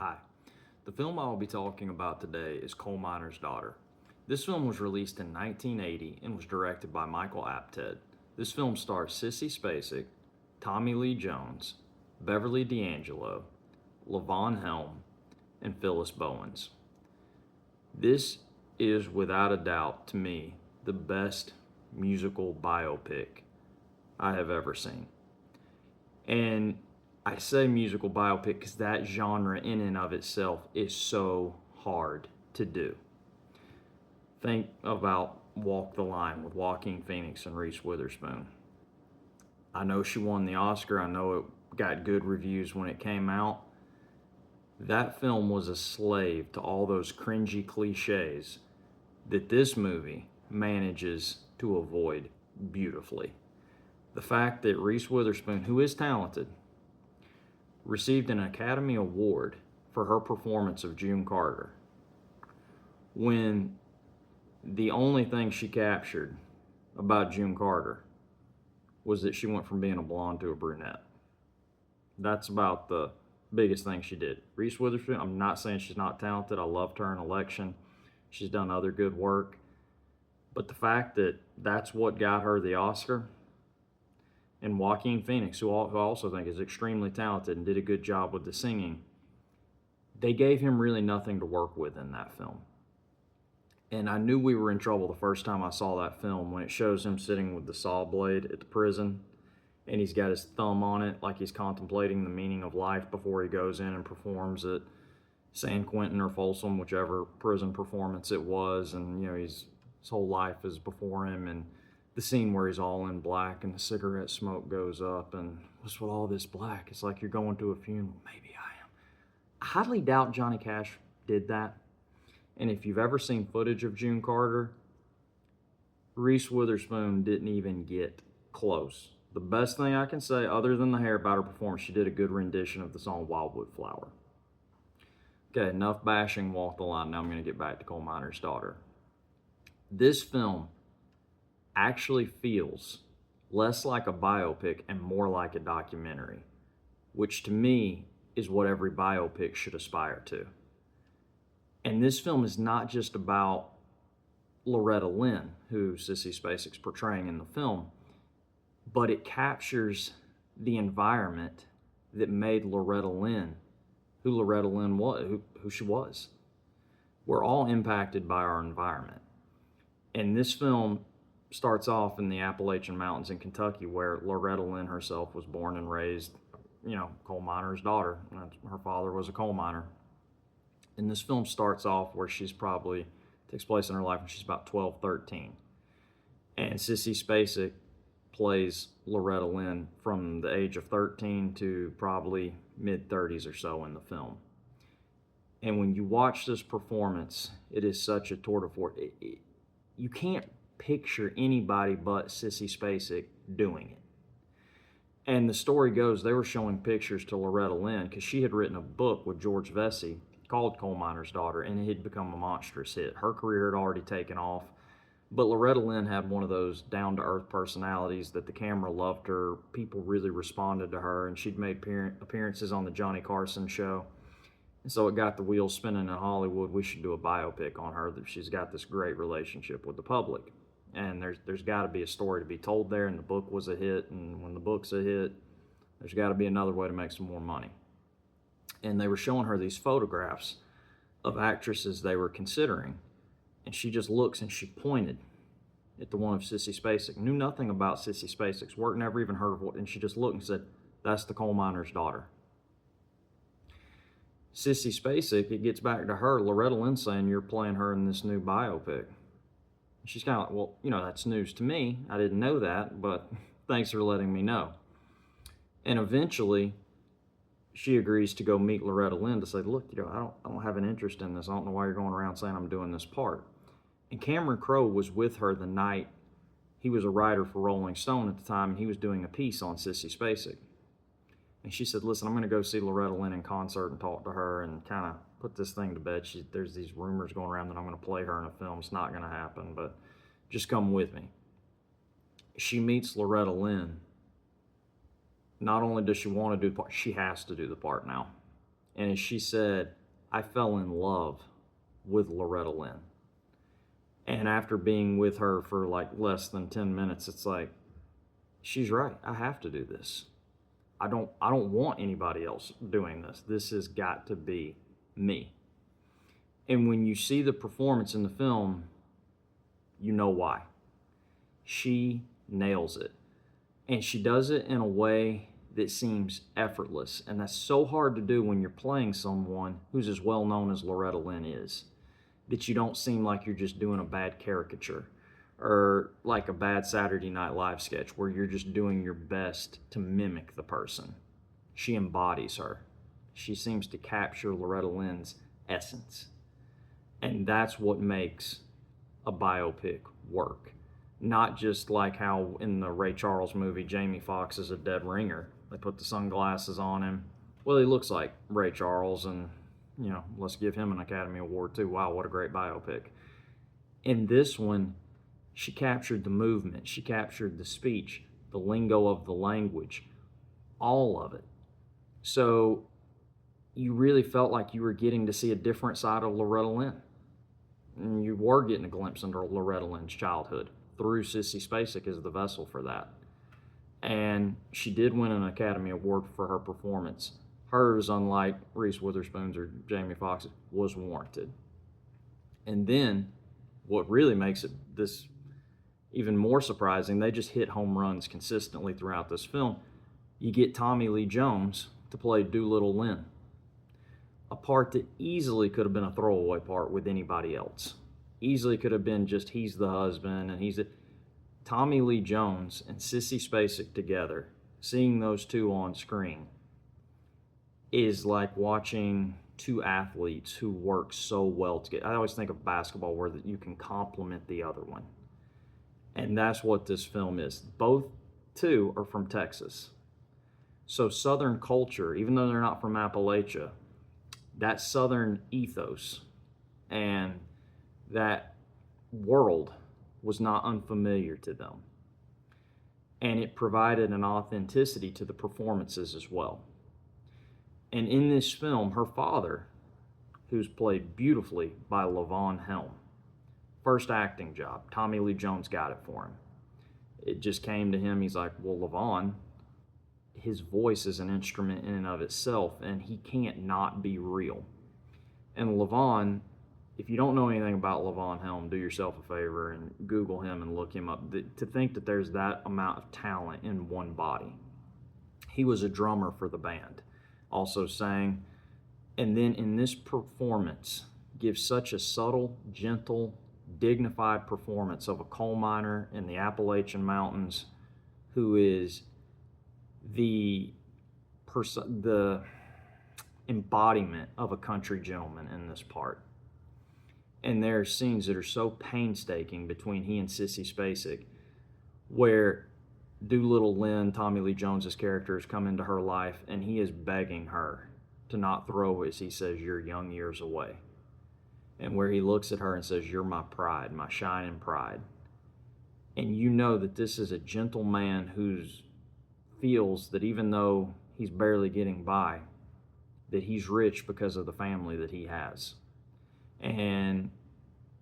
Hi. The film I will be talking about today is Coal Miner's Daughter. This film was released in 1980 and was directed by Michael Apted. This film stars Sissy Spacek, Tommy Lee Jones, Beverly DeAngelo, Levon Helm, and Phyllis Bowens. This is without a doubt, to me, the best musical biopic I have ever seen. And I say musical biopic because that genre in and of itself is so hard to do. Think about Walk the Line with Joaquin Phoenix and Reese Witherspoon. I know she won the Oscar. I know it got good reviews when it came out. That film was a slave to all those cringy cliches that this movie manages to avoid beautifully. The fact that Reese Witherspoon, who is talented, received an Academy Award for her performance of June Carter, when the only thing she captured about June Carter was that she went from being a blonde to a brunette. That's about the biggest thing she did. Reese Witherspoon, I'm not saying she's not talented. I loved her in Election. She's done other good work. But the fact that that's what got her the Oscar, and Joaquin Phoenix, who I also think is extremely talented and did a good job with the singing, they gave him really nothing to work with in that film. And I knew we were in trouble the first time I saw that film when it shows him sitting with the saw blade at the prison and he's got his thumb on it like he's contemplating the meaning of life before he goes in and performs at San Quentin or Folsom, whichever prison performance it was. And, his whole life is before him, and the scene where he's all in black and the cigarette smoke goes up, and what's with all this black? It's like you're going to a funeral. Maybe I am. I highly doubt Johnny Cash did that. And if you've ever seen footage of June Carter, Reese Witherspoon didn't even get close. The best thing I can say, other than the hair about her performance, she did a good rendition of the song Wildwood Flower. Okay, enough bashing Walk the Line. Now I'm going to get back to Coal Miner's Daughter. This film actually feels less like a biopic and more like a documentary, which to me is what every biopic should aspire to. And this film is not just about Loretta Lynn, who Sissy Spacek's portraying in the film, but it captures the environment that made Loretta Lynn who Loretta Lynn was, who she was. We're all impacted by our environment. And this film starts off in the Appalachian Mountains in Kentucky, where Loretta Lynn herself was born and raised, coal miner's daughter. Her father was a coal miner. And this film starts off where takes place in her life when she's about 12, 13. And Sissy Spacek plays Loretta Lynn from the age of 13 to probably mid-30s or so in the film. And when you watch this performance, it is such a tour de force. You can't picture anybody but Sissy Spacek doing it. And the story goes, they were showing pictures to Loretta Lynn because she had written a book with George Vesey called Coal Miner's Daughter, and it had become a monstrous hit. Her career had already taken off, but Loretta Lynn had one of those down-to-earth personalities that the camera loved her. People really responded to her, and she'd made appearances on the Johnny Carson show. And so it got the wheels spinning in Hollywood. We should do a biopic on her, that she's got this great relationship with the public. And there's got to be a story to be told there, and the book was a hit, and when the book's a hit, there's got to be another way to make some more money. And they were showing her these photographs of actresses they were considering, and she just looks and she pointed at the one of Sissy Spacek. Knew nothing about Sissy Spacek's work, never even heard of it, and she just looked and said, "That's the coal miner's daughter." Sissy Spacek, it gets back to her, Loretta Lynn saying, "You're playing her in this new biopic." She's kind of like, "Well, that's news to me. I didn't know that, but thanks for letting me know." And eventually, she agrees to go meet Loretta Lynn to say, "Look, I don't have an interest in this. I don't know why you're going around saying I'm doing this part." And Cameron Crowe was with her the night. He was a writer for Rolling Stone at the time, and he was doing a piece on Sissy Spacek. And she said, "Listen, I'm going to go see Loretta Lynn in concert and talk to her and kind of put this thing to bed. There's these rumors going around that I'm going to play her in a film. It's not going to happen, but just come with me." She meets Loretta Lynn. Not only does she want to do the part, she has to do the part now. And as she said, I fell in love with Loretta Lynn. And after being with her for like less than 10 minutes, it's like, she's right. I have to do this. I don't want anybody else doing this. This has got to be me. And when you see the performance in the film, you know why. She nails it. And she does it in a way that seems effortless. And that's so hard to do when you're playing someone who's as well known as Loretta Lynn is, that you don't seem like you're just doing a bad caricature or like a bad Saturday Night Live sketch where you're just doing your best to mimic the person. She embodies her. She seems to capture Loretta Lynn's essence. And that's what makes a biopic work. Not just like how in the Ray Charles movie, Jamie Foxx is a dead ringer. They put the sunglasses on him. Well, he looks like Ray Charles, and, you know, let's give him an Academy Award too. Wow, what a great biopic. In this one, she captured the movement. She captured the speech, the lingo of the language, all of it. So you really felt like you were getting to see a different side of Loretta Lynn. And you were getting a glimpse into Loretta Lynn's childhood through Sissy Spacek as the vessel for that. And she did win an Academy Award for her performance. Hers, unlike Reese Witherspoon's or Jamie Foxx's, was warranted. And then what really makes it this even more surprising, they just hit home runs consistently throughout this film. You get Tommy Lee Jones to play Doolittle Lynn, a part that easily could have been a throwaway part with anybody else. Easily could have been just he's the husband and he's the... Tommy Lee Jones and Sissy Spacek together, seeing those two on screen is like watching two athletes who work so well together. I always think of basketball where you can complement the other one. And that's what this film is. Both two are from Texas. So Southern culture, even though they're not from Appalachia, that Southern ethos and that world was not unfamiliar to them. And it provided an authenticity to the performances as well. And in this film, her father, who's played beautifully by Levon Helm, first acting job, Tommy Lee Jones got it for him. It just came to him, he's like, well, Levon, his voice is an instrument in and of itself, and he can't not be real. And Levon, if you don't know anything about Levon Helm, do yourself a favor and Google him and look him up. To think that there's that amount of talent in one body. He was a drummer for the band, also sang, and then in this performance, gives such a subtle, gentle, dignified performance of a coal miner in the Appalachian Mountains who is the embodiment of a country gentleman in this part. And there are scenes that are so painstaking between he and Sissy Spacek where Doolittle Lynn, Tommy Lee Jones's character, has come into her life and he is begging her to not throw, as he says, your young years away. And where he looks at her and says, you're my pride, my shining pride. And you know that this is a gentle man who feels that even though he's barely getting by, that he's rich because of the family that he has. And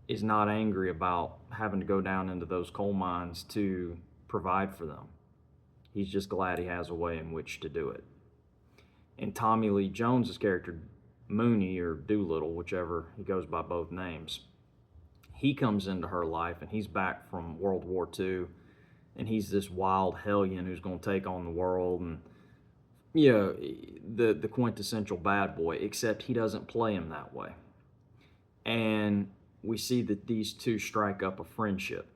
is not angry about having to go down into those coal mines to provide for them. He's just glad he has a way in which to do it. And Tommy Lee Jones's character, Mooney or Doolittle, whichever, he goes by both names, he comes into her life and he's back from World War II and he's this wild hellion who's going to take on the world and, you know, the quintessential bad boy, except he doesn't play him that way. And we see that these two strike up a friendship.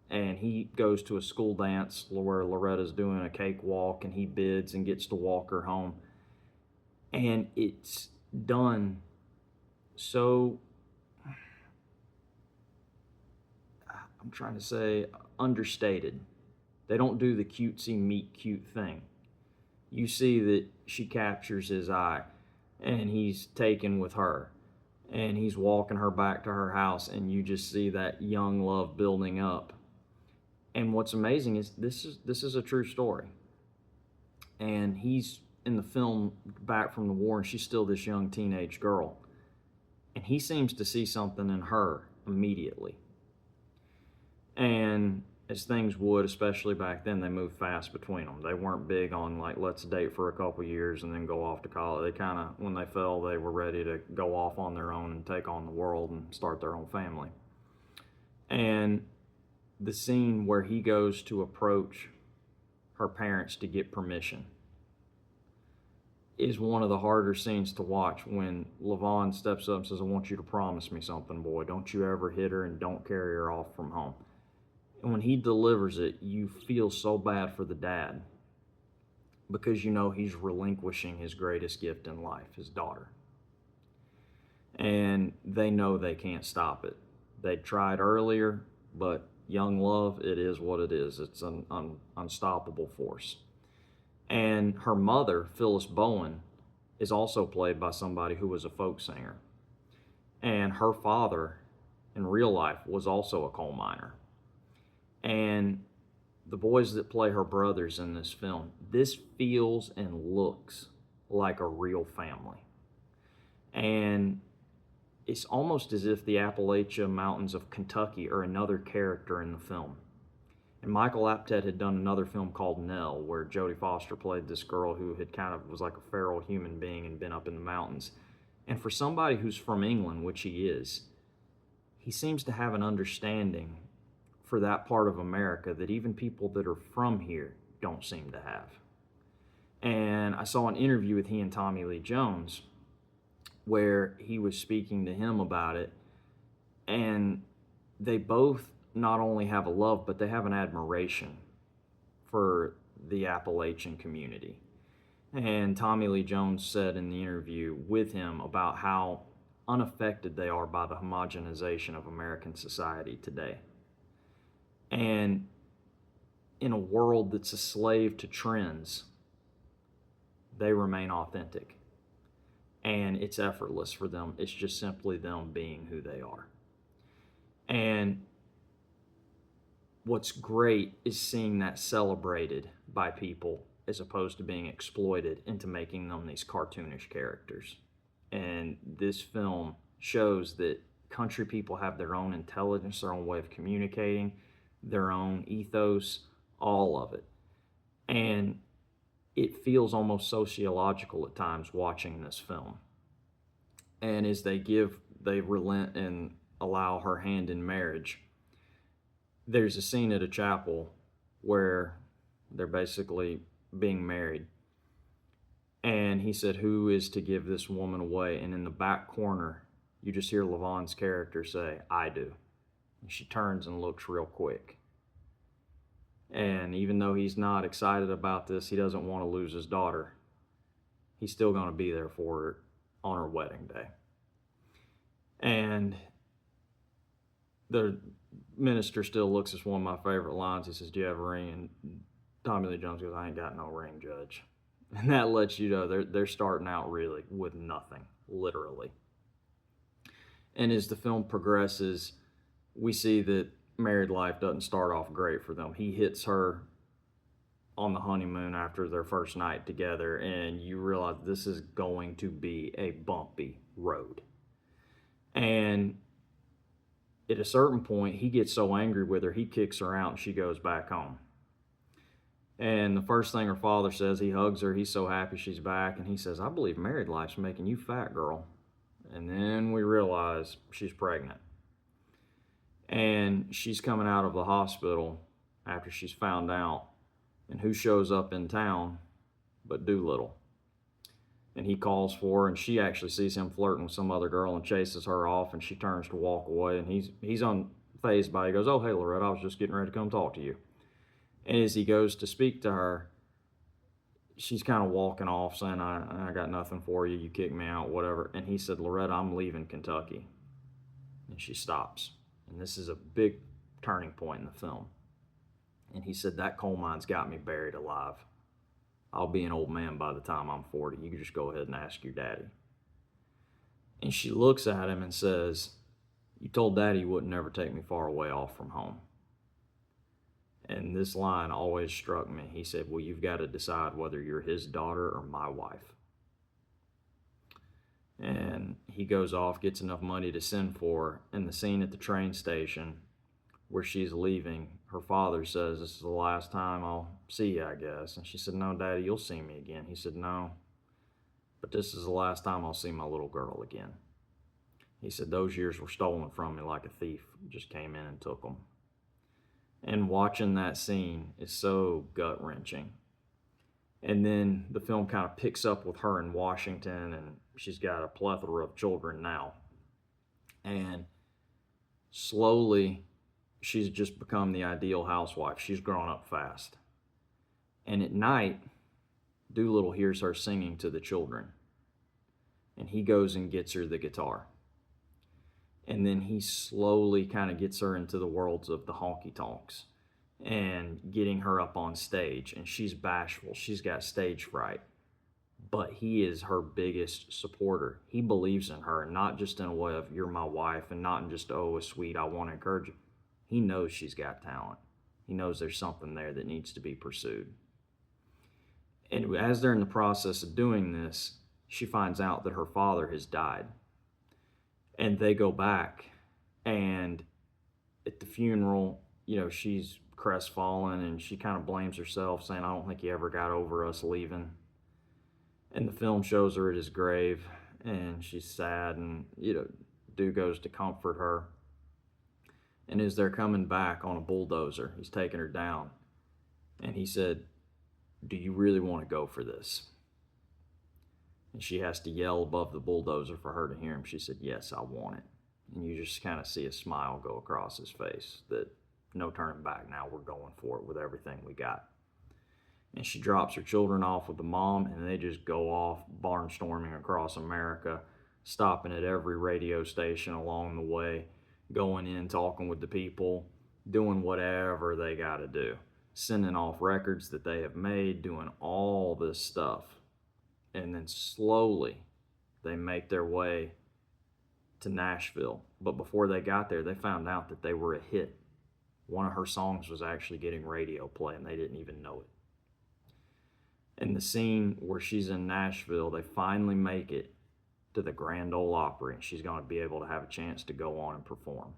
And he goes to a school dance where Loretta's doing a cakewalk and he bids and gets to walk her home. And it's done so, I'm trying to say, understated. They don't do the cutesy meet cute thing. You see that she captures his eye and he's taken with her. And he's walking her back to her house and you just see that young love building up. And what's amazing is this is a true story. And he's in the film back from the war, and she's still this young teenage girl. And he seems to see something in her immediately. And as things would, especially back then, they moved fast between them. They weren't big on, like, let's date for a couple years and then go off to college. They kind of, when they fell, they were ready to go off on their own and take on the world and start their own family. And the scene where he goes to approach her parents to get permission is one of the harder scenes to watch, when Levon steps up and says, I want you to promise me something, boy. Don't you ever hit her and don't carry her off from home. And when he delivers it, you feel so bad for the dad, because you know he's relinquishing his greatest gift in life, his daughter. And they know they can't stop it. They tried earlier, but young love, it is what it is. It's an unstoppable force. And her mother, Phyllis Bowen, is also played by somebody who was a folk singer. And her father, in real life, was also a coal miner. And the boys that play her brothers in this film, this feels and looks like a real family. And it's almost as if the Appalachian Mountains of Kentucky are another character in the film. And Michael Apted had done another film called Nell, where Jodie Foster played this girl who had kind of was like a feral human being and been up in the mountains. And for somebody who's from England, which he is, he seems to have an understanding for that part of America that even people that are from here don't seem to have. And I saw an interview with he and Tommy Lee Jones where he was speaking to him about it, and they both not only have a love, but they have an admiration for the Appalachian community. And Tommy Lee Jones said in the interview with him about how unaffected they are by the homogenization of American society today. And in a world that's a slave to trends, they remain authentic. And it's effortless for them. It's just simply them being who they are. And what's great is seeing that celebrated by people as opposed to being exploited into making them these cartoonish characters. And this film shows that country people have their own intelligence, their own way of communicating, their own ethos, all of it. And it feels almost sociological at times watching this film. And as they relent and allow her hand in marriage, there's a scene at a chapel where they're basically being married. And he said, who is to give this woman away? And in the back corner, you just hear Levon's character say, I do. And she turns and looks real quick. And even though he's not excited about this, he doesn't want to lose his daughter. He's still going to be there for her on her wedding day. And the minister still looks at one of my favorite lines. He says, do you have a ring? And Tommy Lee Jones goes, I ain't got no ring, Judge. And that lets you know they're starting out really with nothing, literally. And as the film progresses, we see that married life doesn't start off great for them. He hits her on the honeymoon after their first night together, and you realize this is going to be a bumpy road. And at a certain point, he gets so angry with her, he kicks her out and she goes back home. And the first thing her father says, he hugs her, he's so happy she's back, and he says, I believe married life's making you fat, girl. And then we realize she's pregnant. And she's coming out of the hospital after she's found out. And who shows up in town but Doolittle? And he calls for her, and she actually sees him flirting with some other girl and chases her off, and she turns to walk away, and he's unfazed by it. He goes, oh, hey, Loretta, I was just getting ready to come talk to you. And as he goes to speak to her, she's kind of walking off saying, I got nothing for you. You kicked me out, whatever. And he said, Loretta, I'm leaving Kentucky. And she stops. And this is a big turning point in the film. And he said, that coal mine's got me buried alive. I'll be an old man by the time I'm 40. You can just go ahead and ask your daddy. And she looks at him and says, you told Daddy you wouldn't never take me far away off from home. And this line always struck me. He said, well, you've got to decide whether you're his daughter or my wife. And he goes off, gets enough money to send for her. And the scene at the train station where she's leaving, her father says, this is the last time I'll see you, I guess. And she said, no, Daddy, you'll see me again. He said, no, but this is the last time I'll see my little girl again. He said, those years were stolen from me like a thief just came in and took them. And watching that scene is so gut-wrenching. And then the film kind of picks up with her in Washington, and she's got a plethora of children now. And slowly, she's just become the ideal housewife. She's grown up fast. And at night, Doolittle hears her singing to the children. And he goes and gets her the guitar. And then he slowly kind of gets her into the worlds of the honky-tonks and getting her up on stage. And she's bashful. She's got stage fright. But he is her biggest supporter. He believes in her, not just in a way of, you're my wife, and not in just, oh, a sweet, I want to encourage you. He knows she's got talent. He knows there's something there that needs to be pursued. And as they're in the process of doing this, she finds out that her father has died. And they go back, and at the funeral, she's crestfallen, and she kind of blames herself, saying, I don't think he ever got over us leaving. And the film shows her at his grave, and she's sad, and, Dude goes to comfort her. And as they're coming back on a bulldozer, he's taking her down, and he said, do you really want to go for this? And she has to yell above the bulldozer for her to hear him. She said, yes, I want it. And you just kind of see a smile go across his face that no turning back now. We're going for it with everything we got. And she drops her children off with the mom, and they just go off barnstorming across America, stopping at every radio station along the way, going in, talking with the people, doing whatever they got to do, sending off records that they have made, doing all this stuff. And then slowly they make their way to Nashville. But before they got there, they found out that they were a hit. One of her songs was actually getting radio play, and they didn't even know it. In the scene where she's in Nashville, they finally make it to the Grand Ole Opry, and she's going to be able to have a chance to go on and perform.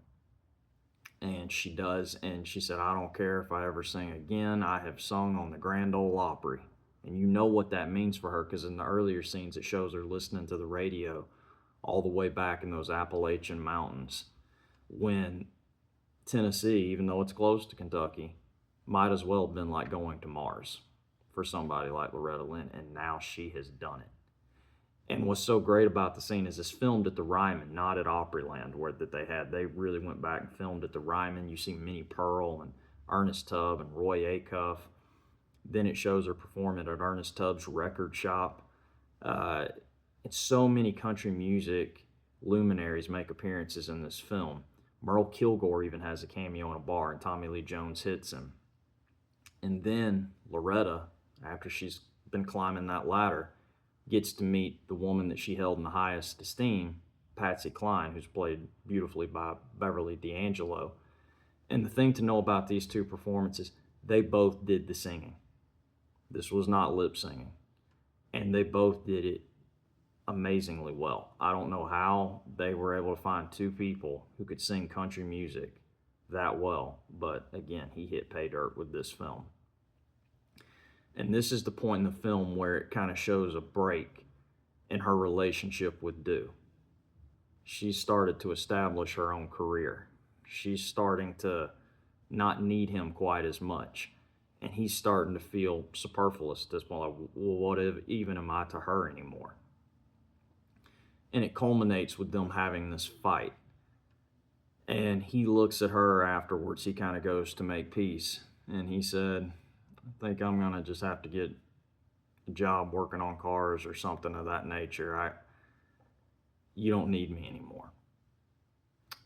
And she does, and she said, I don't care if I ever sing again. I have sung on the Grand Ole Opry. And you know what that means for her, because in the earlier scenes it shows her listening to the radio all the way back in those Appalachian mountains, when Tennessee, even though it's close to Kentucky, might as well have been like going to Mars for somebody like Loretta Lynn, and now she has done it. And what's so great about the scene is it's filmed at the Ryman, not at Opryland, where that they really went back and filmed at the Ryman. You see Minnie Pearl and Ernest Tubb and Roy Acuff. Then it shows her performing at Ernest Tubb's record shop. And so many country music luminaries make appearances in this film. Merle Kilgore even has a cameo in a bar, and Tommy Lee Jones hits him. And then Loretta, after she's been climbing that ladder, gets to meet the woman that she held in the highest esteem, Patsy Cline, who's played beautifully by Beverly DeAngelo. And the thing to know about these two performances, they both did the singing. This was not lip singing. And they both did it amazingly well. I don't know how they were able to find two people who could sing country music that well. But again, he hit pay dirt with this film. And this is the point in the film where it kind of shows a break in her relationship with Dew. She started to establish her own career. She's starting to not need him quite as much. And he's starting to feel superfluous at this point. Like, well, what even am I to her anymore? And it culminates with them having this fight. And he looks at her afterwards. He kind of goes to make peace. And he said, I think I'm going to just have to get a job working on cars or something of that nature. You don't need me anymore.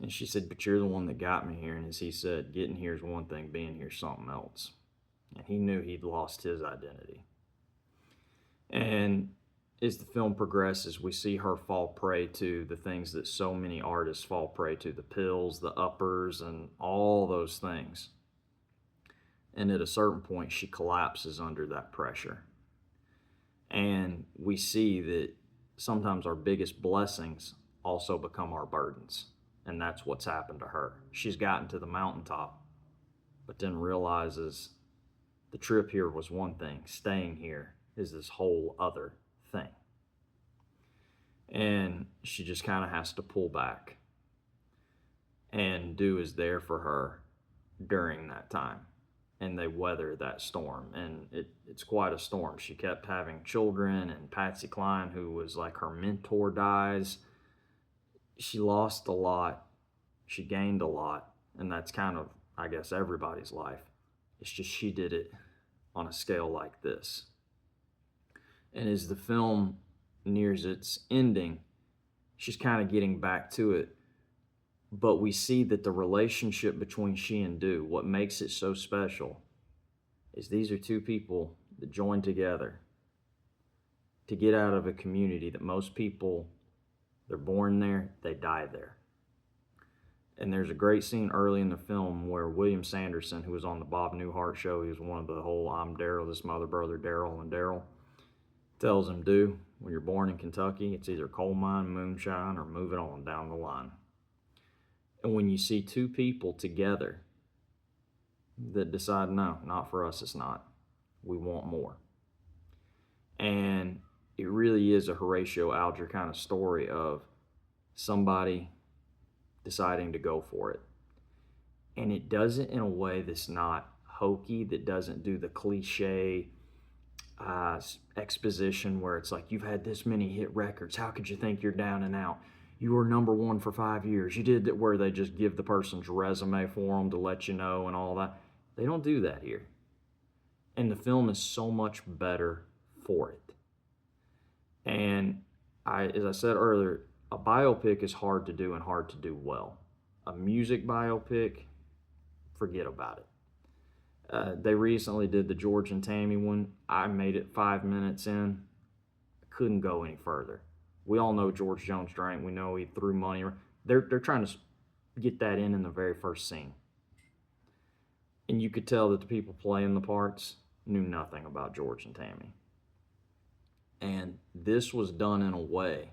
And she said, but you're the one that got me here. And as he said, getting here is one thing, being here is something else. And he knew he'd lost his identity. And as the film progresses, we see her fall prey to the things that so many artists fall prey to, the pills, the uppers, and all those things. And at a certain point, she collapses under that pressure. And we see that sometimes our biggest blessings also become our burdens. And that's what's happened to her. She's gotten to the mountaintop, but then realizes the trip here was one thing, staying here is this whole other thing. And she just kind of has to pull back. And Dew is there for her during that time. And they weather that storm. And it's quite a storm. She kept having children, and Patsy Cline, who was like her mentor, dies. She lost a lot. She gained a lot. And that's kind of, I guess, everybody's life. It's just she did it on a scale like this. And as the film nears its ending, she's kind of getting back to it. But we see that the relationship between she and Dew, what makes it so special, is these are two people that joined together to get out of a community that most people, they're born there, they die there. And there's a great scene early in the film where William Sanderson, who was on the Bob Newhart show, he was one of the whole I'm Daryl, this mother, brother, Daryl, and Daryl, tells him, Dew, when you're born in Kentucky, it's either coal mine, moonshine, or move it on down the line. And when you see two people together that decide, no, not for us, it's not. We want more. And it really is a Horatio Alger kind of story of somebody deciding to go for it. And it does it in a way that's not hokey, that doesn't do the cliche exposition where it's like, you've had this many hit records, how could you think you're down and out? You were number one for 5 years. You did that, where they just give the person's resume for them to let you know and all that. They don't do that here. And the film is so much better for it. And as I said earlier, a biopic is hard to do and hard to do well. A music biopic, forget about it. They recently did the George and Tammy one. I made it 5 minutes in. I couldn't go any further. We all know George Jones drank. We know he threw money. They're trying to get that in the very first scene. And you could tell that the people playing the parts knew nothing about George and Tammy. And this was done in a way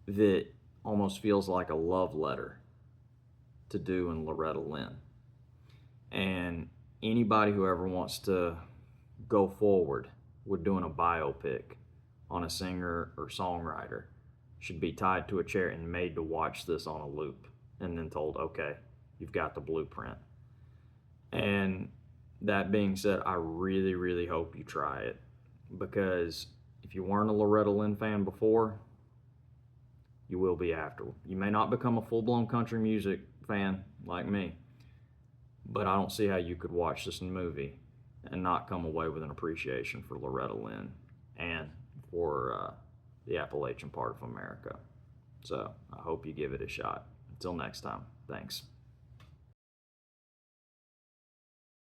that almost feels like a love letter to Dew and Loretta Lynn. And anybody who ever wants to go forward with doing a biopic on a singer or songwriter should be tied to a chair and made to watch this on a loop and then told, okay, you've got the blueprint. And that being said, I really, really hope you try it, because if you weren't a Loretta Lynn fan before, you will be after. You may not become a full-blown country music fan like me, but I don't see how you could watch this movie and not come away with an appreciation for Loretta Lynn and for the Appalachian part of America. So I hope you give it a shot. Until next time, thanks.